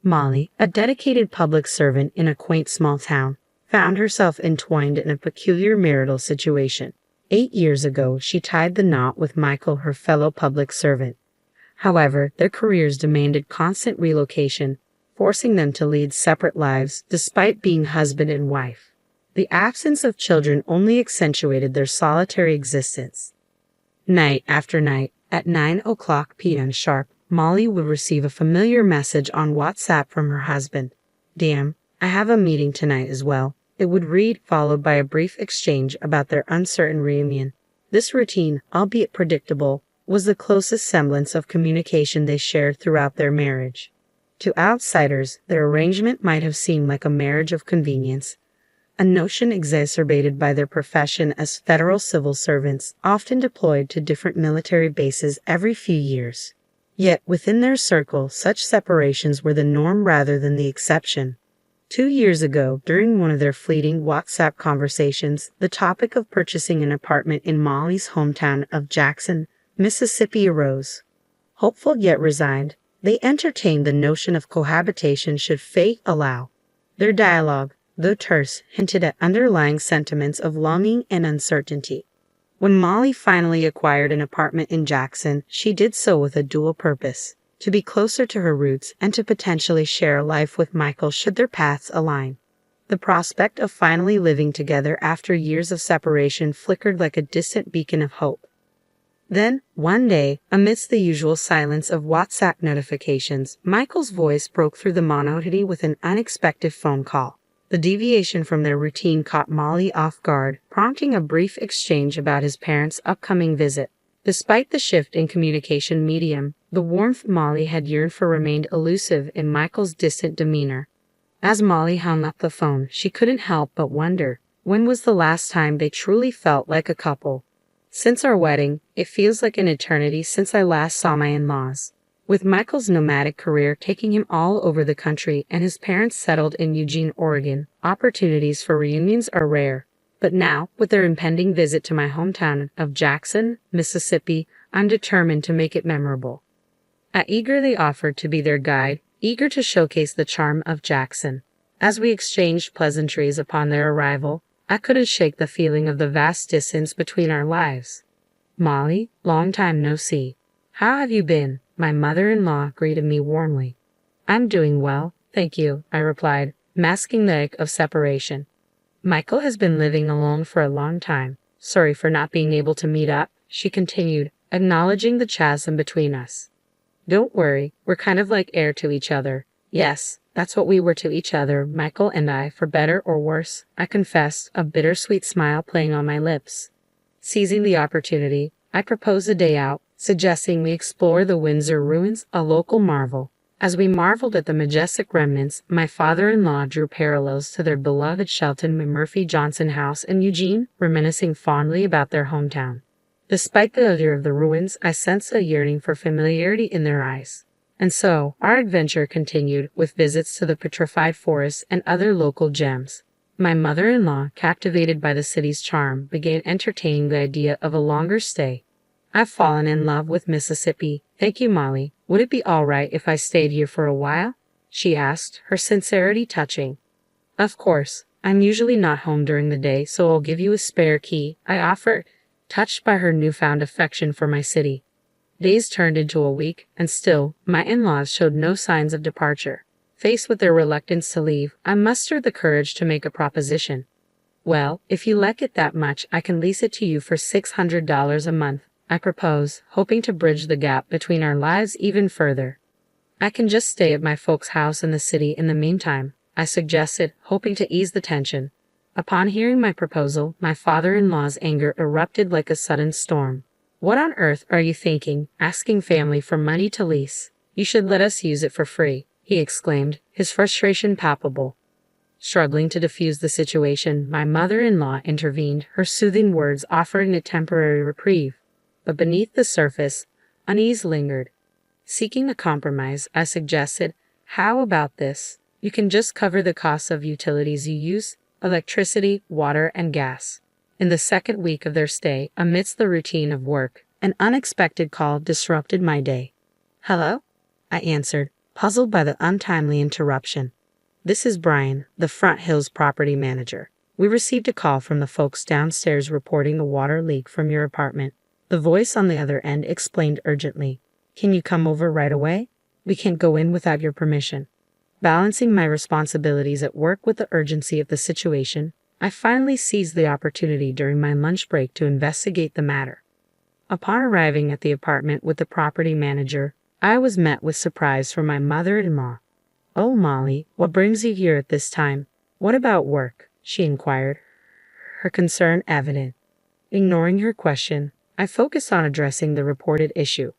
Molly, a dedicated public servant in a quaint small town, found herself entwined in a peculiar marital situation. 8 years ago, she tied the knot with Michael, her fellow public servant. However, their careers demanded constant relocation, forcing them to lead separate lives despite being husband and wife. The absence of children only accentuated their solitary existence. Night after night, at 9 p.m. sharp, Molly would receive a familiar message on WhatsApp from her husband. "Damn, I have a meeting tonight as well," it would read, followed by a brief exchange about their uncertain reunion. This routine, albeit predictable, was the closest semblance of communication they shared throughout their marriage. To outsiders, their arrangement might have seemed like a marriage of convenience, a notion exacerbated by their profession as federal civil servants, often deployed to different military bases every few years. Yet, within their circle, such separations were the norm rather than the exception. 2 years ago, during one of their fleeting WhatsApp conversations, the topic of purchasing an apartment in Molly's hometown of Jackson, Mississippi arose. Hopeful yet resigned, they entertained the notion of cohabitation should fate allow. Their dialogue, though terse, hinted at underlying sentiments of longing and uncertainty. When Molly finally acquired an apartment in Jackson, she did so with a dual purpose: to be closer to her roots and to potentially share a life with Michael should their paths align. The prospect of finally living together after years of separation flickered like a distant beacon of hope. Then, one day, amidst the usual silence of WhatsApp notifications, Michael's voice broke through the monotony with an unexpected phone call. The deviation from their routine caught Molly off guard, prompting a brief exchange about his parents' upcoming visit. Despite the shift in communication medium, the warmth Molly had yearned for remained elusive in Michael's distant demeanor. As Molly hung up the phone, she couldn't help but wonder, when was the last time they truly felt like a couple? "Since our wedding, it feels like an eternity since I last saw my in-laws." With Michael's nomadic career taking him all over the country and his parents settled in Eugene, Oregon, opportunities for reunions are rare. But now, with their impending visit to my hometown of Jackson, Mississippi, I'm determined to make it memorable. I eagerly offered to be their guide, eager to showcase the charm of Jackson. As we exchanged pleasantries upon their arrival, I couldn't shake the feeling of the vast distance between our lives. "Molly, long time no see. How have you been?" My mother-in-law greeted me warmly. "I'm doing well, thank you," I replied, masking the ache of separation. "Michael has been living alone for a long time. Sorry for not being able to meet up," she continued, acknowledging the chasm between us. "Don't worry, we're kind of like air to each other." "Yes, that's what we were to each other, Michael and I, for better or worse," I confessed, a bittersweet smile playing on my lips. Seizing the opportunity, I proposed a day out, suggesting we explore the Windsor ruins, a local marvel. As we marveled at the majestic remnants, my father-in-law drew parallels to their beloved Shelton Murphy Johnson house in Eugene, reminiscing fondly about their hometown. Despite the allure of the ruins, I sensed a yearning for familiarity in their eyes. And so, our adventure continued, with visits to the petrified forests and other local gems. My mother-in-law, captivated by the city's charm, began entertaining the idea of a longer stay. "I've fallen in love with Mississippi. Thank you, Molly. Would it be all right if I stayed here for a while?" she asked, her sincerity touching. "Of course. I'm usually not home during the day, so I'll give you a spare key," I offered, touched by her newfound affection for my city. Days turned into a week, and still, my in-laws showed no signs of departure. Faced with their reluctance to leave, I mustered the courage to make a proposition. "Well, if you like it that much, I can lease it to you for $600 a month," I proposed, hoping to bridge the gap between our lives even further. "I can just stay at my folks' house in the city in the meantime," I suggested, hoping to ease the tension. Upon hearing my proposal, my father-in-law's anger erupted like a sudden storm. "What on earth are you thinking, asking family for money to lease? You should let us use it for free," he exclaimed, his frustration palpable. Struggling to defuse the situation, my mother-in-law intervened, her soothing words offering a temporary reprieve. But beneath the surface, unease lingered. Seeking a compromise, I suggested, "How about this? You can just cover the costs of utilities you use, electricity, water, and gas." In the second week of their stay, amidst the routine of work, an unexpected call disrupted my day. "Hello?" I answered, puzzled by the untimely interruption. "This is Brian, the Front Hills property manager. We received a call from the folks downstairs reporting the water leak from your apartment." The voice on the other end explained urgently. "Can you come over right away? We can't go in without your permission." Balancing my responsibilities at work with the urgency of the situation, I finally seized the opportunity during my lunch break to investigate the matter. Upon arriving at the apartment with the property manager, I was met with surprise from my mother-in-law. "Oh, Molly, what brings you here at this time? What about work?" she inquired, her concern evident. Ignoring her question, I focused on addressing the reported issue.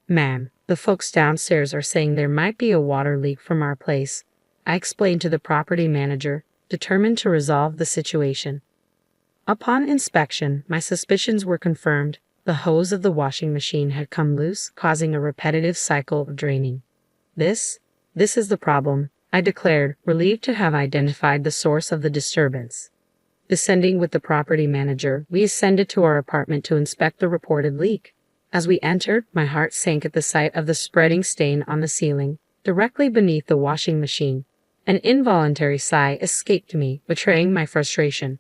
"Ma'am, the folks downstairs are saying there might be a water leak from our place," I explained to the property manager, determined to resolve the situation. Upon inspection, my suspicions were confirmed. The hose of the washing machine had come loose, causing a repetitive cycle of draining. This is the problem," I declared, relieved to have identified the source of the disturbance. Descending with the property manager, we ascended to our apartment to inspect the reported leak. As we entered, my heart sank at the sight of the spreading stain on the ceiling, directly beneath the washing machine. An involuntary sigh escaped me, betraying my frustration.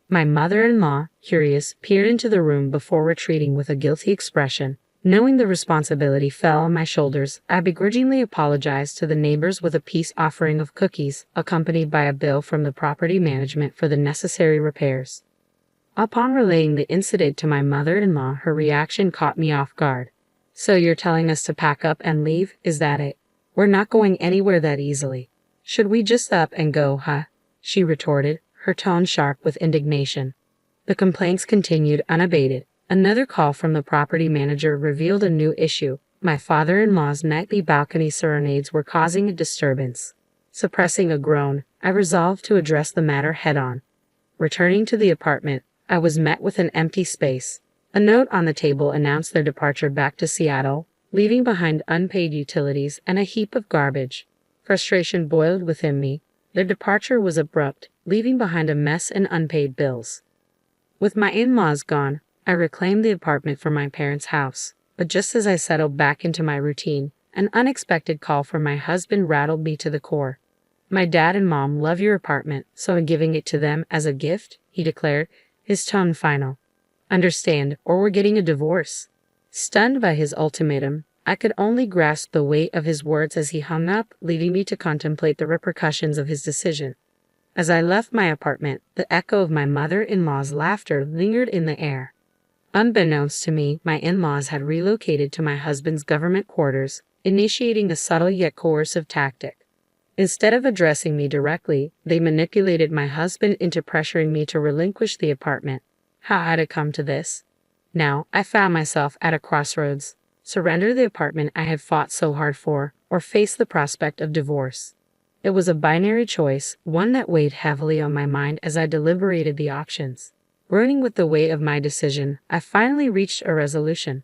My mother-in-law, curious, peered into the room before retreating with a guilty expression. Knowing the responsibility fell on my shoulders, I begrudgingly apologized to the neighbors with a peace offering of cookies, accompanied by a bill from the property management for the necessary repairs. Upon relaying the incident to my mother-in-law, her reaction caught me off guard. "So you're telling us to pack up and leave, is that it? We're not going anywhere that easily. Should we just up and go, huh?" she retorted, her tone sharp with indignation. The complaints continued unabated. Another call from the property manager revealed a new issue. My father-in-law's nightly balcony serenades were causing a disturbance. Suppressing a groan, I resolved to address the matter head-on. Returning to the apartment, I was met with an empty space. A note on the table announced their departure back to Seattle, leaving behind unpaid utilities and a heap of garbage. Frustration boiled within me. Their departure was abrupt, leaving behind a mess and unpaid bills. With my in-laws gone, I reclaimed the apartment from my parents' house. But just as I settled back into my routine, an unexpected call from my husband rattled me to the core. "My dad and mom love your apartment, so I'm giving it to them as a gift," he declared, his tone final. "Understand, or we're getting a divorce." Stunned by his ultimatum, I could only grasp the weight of his words as he hung up, leaving me to contemplate the repercussions of his decision. As I left my apartment, the echo of my mother-in-law's laughter lingered in the air. Unbeknownst to me, my in-laws had relocated to my husband's government quarters, initiating a subtle yet coercive tactic. Instead of addressing me directly, they manipulated my husband into pressuring me to relinquish the apartment. How had it come to this? Now, I found myself at a crossroads. Surrender the apartment I had fought so hard for, or face the prospect of divorce. It was a binary choice, one that weighed heavily on my mind as I deliberated the options. Groaning with the weight of my decision, I finally reached a resolution.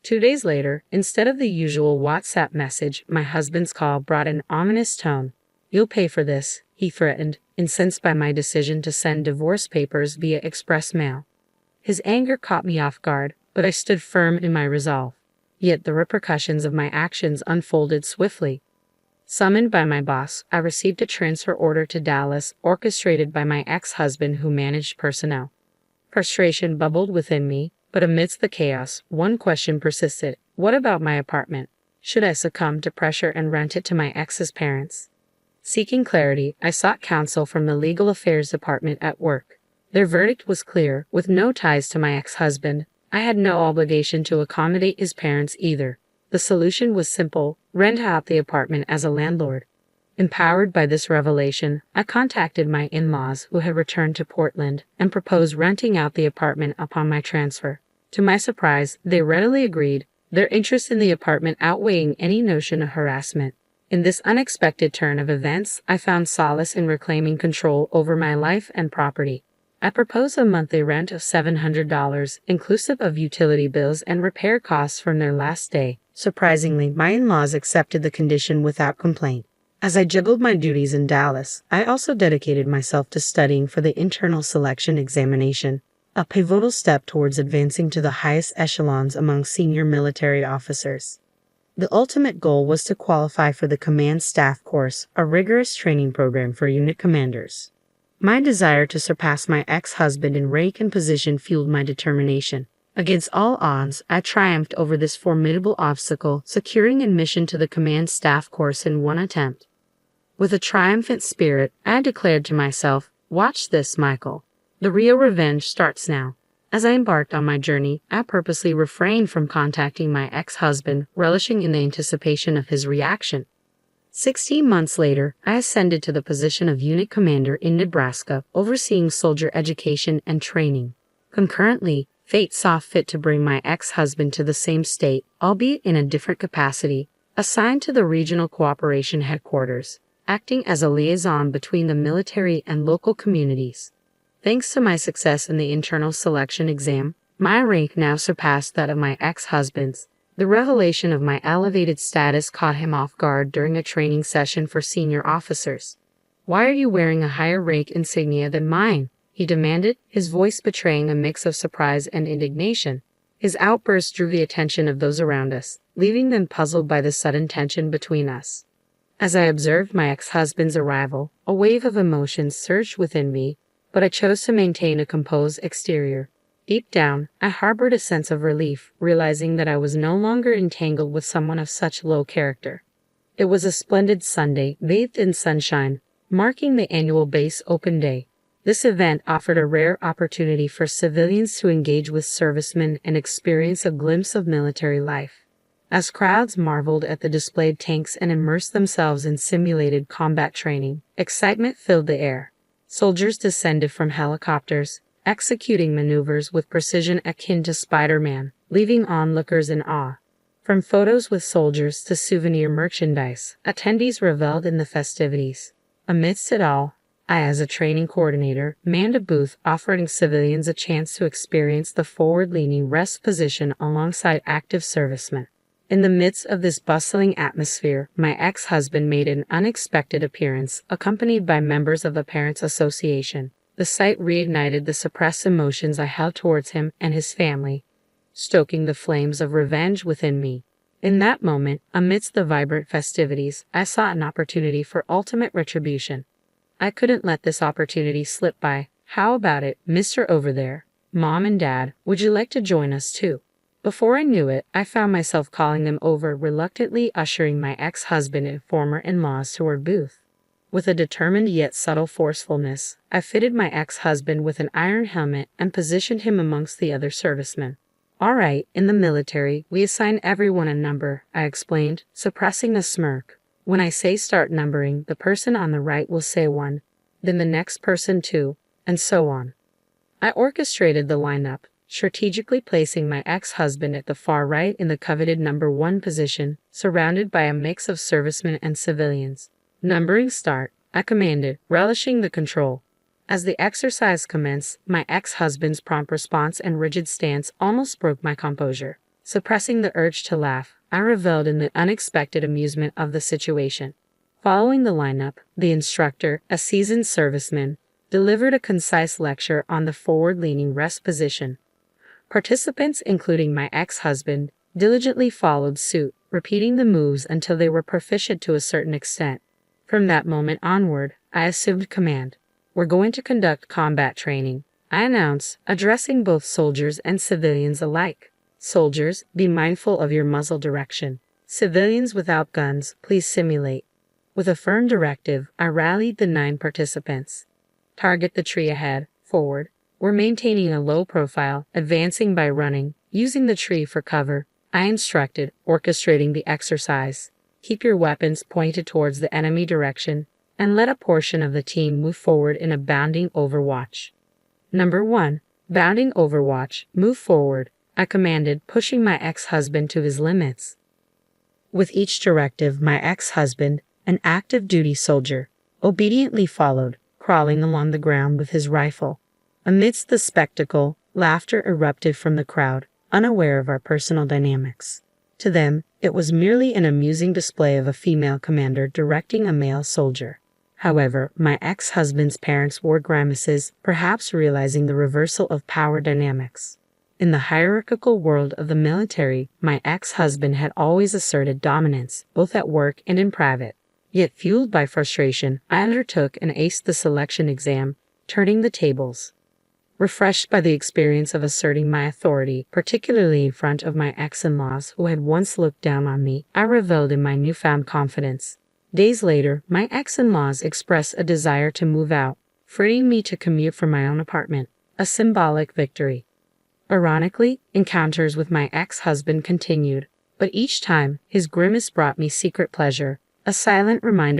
2 days later, instead of the usual WhatsApp message, my husband's call brought an ominous tone. "You'll pay for this," he threatened, incensed by my decision to send divorce papers via express mail. His anger caught me off guard, but I stood firm in my resolve. Yet the repercussions of my actions unfolded swiftly. Summoned by my boss, I received a transfer order to Dallas, orchestrated by my ex-husband who managed personnel. Frustration bubbled within me, but amidst the chaos, one question persisted. What about my apartment? Should I succumb to pressure and rent it to my ex's parents? Seeking clarity, I sought counsel from the legal affairs department at work. Their verdict was clear. With no ties to my ex-husband, I had no obligation to accommodate his parents either. The solution was simple: rent out the apartment as a landlord. Empowered by this revelation, I contacted my in-laws who had returned to Portland and proposed renting out the apartment upon my transfer. To my surprise, they readily agreed, their interest in the apartment outweighing any notion of harassment. In this unexpected turn of events, I found solace in reclaiming control over my life and property. I proposed a monthly rent of $700, inclusive of utility bills and repair costs from their last stay. Surprisingly, my in-laws accepted the condition without complaint. As I juggled my duties in Dallas, I also dedicated myself to studying for the internal selection examination, a pivotal step towards advancing to the highest echelons among senior military officers. The ultimate goal was to qualify for the Command Staff Course, a rigorous training program for unit commanders. My desire to surpass my ex-husband in rank and position fueled my determination. Against all odds, I triumphed over this formidable obstacle, securing admission to the Command Staff Course in one attempt. With a triumphant spirit, I declared to myself, "Watch this, Michael. The real revenge starts now." As I embarked on my journey, I purposely refrained from contacting my ex-husband, relishing in the anticipation of his reaction. 16 months later, I ascended to the position of unit commander in Nebraska, overseeing soldier education and training. Concurrently, fate saw fit to bring my ex-husband to the same state, albeit in a different capacity, assigned to the Regional Cooperation Headquarters, acting as a liaison between the military and local communities. Thanks to my success in the internal selection exam, my rank now surpassed that of my ex-husband's. The revelation of my elevated status caught him off guard during a training session for senior officers. "Why are you wearing a higher rank insignia than mine?" he demanded, his voice betraying a mix of surprise and indignation. His outburst drew the attention of those around us, leaving them puzzled by the sudden tension between us. As I observed my ex-husband's arrival, a wave of emotions surged within me, but I chose to maintain a composed exterior. Deep down, I harbored a sense of relief, realizing that I was no longer entangled with someone of such low character. It was a splendid Sunday, bathed in sunshine, marking the annual Base Open Day. This event offered a rare opportunity for civilians to engage with servicemen and experience a glimpse of military life. As crowds marveled at the displayed tanks and immersed themselves in simulated combat training, excitement filled the air. Soldiers descended from helicopters, executing maneuvers with precision akin to Spider-Man, leaving onlookers in awe. From photos with soldiers to souvenir merchandise, attendees reveled in the festivities. Amidst it all, I, as a training coordinator, manned a booth offering civilians a chance to experience the forward-leaning rest position alongside active servicemen. In the midst of this bustling atmosphere, my ex-husband made an unexpected appearance, accompanied by members of the Parents Association. The sight reignited the suppressed emotions I held towards him and his family, stoking the flames of revenge within me. In that moment, amidst the vibrant festivities, I saw an opportunity for ultimate retribution. I couldn't let this opportunity slip by. "How about it, Mr. Over there? Mom and Dad, would you like to join us too?" Before I knew it, I found myself calling them over, reluctantly ushering my ex-husband and former in-laws to our booth. With a determined yet subtle forcefulness, I fitted my ex-husband with an iron helmet and positioned him amongst the other servicemen. "All right, in the military, we assign everyone a number," I explained, suppressing a smirk. "When I say start numbering, the person on the right will say 1, then the next person 2, and so on." I orchestrated the lineup, strategically placing my ex-husband at the far right in the coveted number 1 position, surrounded by a mix of servicemen and civilians. "Numbering start," I commanded, relishing the control. As the exercise commenced, my ex-husband's prompt response and rigid stance almost broke my composure. Suppressing the urge to laugh, I reveled in the unexpected amusement of the situation. Following the lineup, the instructor, a seasoned serviceman, delivered a concise lecture on the forward-leaning rest position. Participants, including my ex-husband, diligently followed suit, repeating the moves until they were proficient to a certain extent. From that moment onward, I assumed command. "We're going to conduct combat training," I announced, addressing both soldiers and civilians alike. "Soldiers, be mindful of your muzzle direction. Civilians without guns, please simulate." With a firm directive, I rallied the 9 participants. "Target the tree ahead, forward." We're maintaining a low profile, advancing by running, using the tree for cover, I instructed, orchestrating the exercise. "Keep your weapons pointed towards the enemy direction, and let a portion of the team move forward in a bounding overwatch." Number 1. Bounding overwatch, move forward, I commanded, pushing my ex-husband to his limits. With each directive, my ex-husband, an active duty soldier, obediently followed, crawling along the ground with his rifle. Amidst the spectacle, laughter erupted from the crowd, unaware of our personal dynamics. To them, it was merely an amusing display of a female commander directing a male soldier. However, my ex-husband's parents wore grimaces, perhaps realizing the reversal of power dynamics. In the hierarchical world of the military, my ex-husband had always asserted dominance, both at work and in private. Yet fueled by frustration, I undertook and aced the selection exam, turning the tables. Refreshed by the experience of asserting my authority, particularly in front of my ex-in-laws who had once looked down on me, I reveled in my newfound confidence. Days later, my ex-in-laws expressed a desire to move out, freeing me to commute from my own apartment, a symbolic victory. Ironically, encounters with my ex-husband continued, but each time his grimace brought me secret pleasure, a silent reminder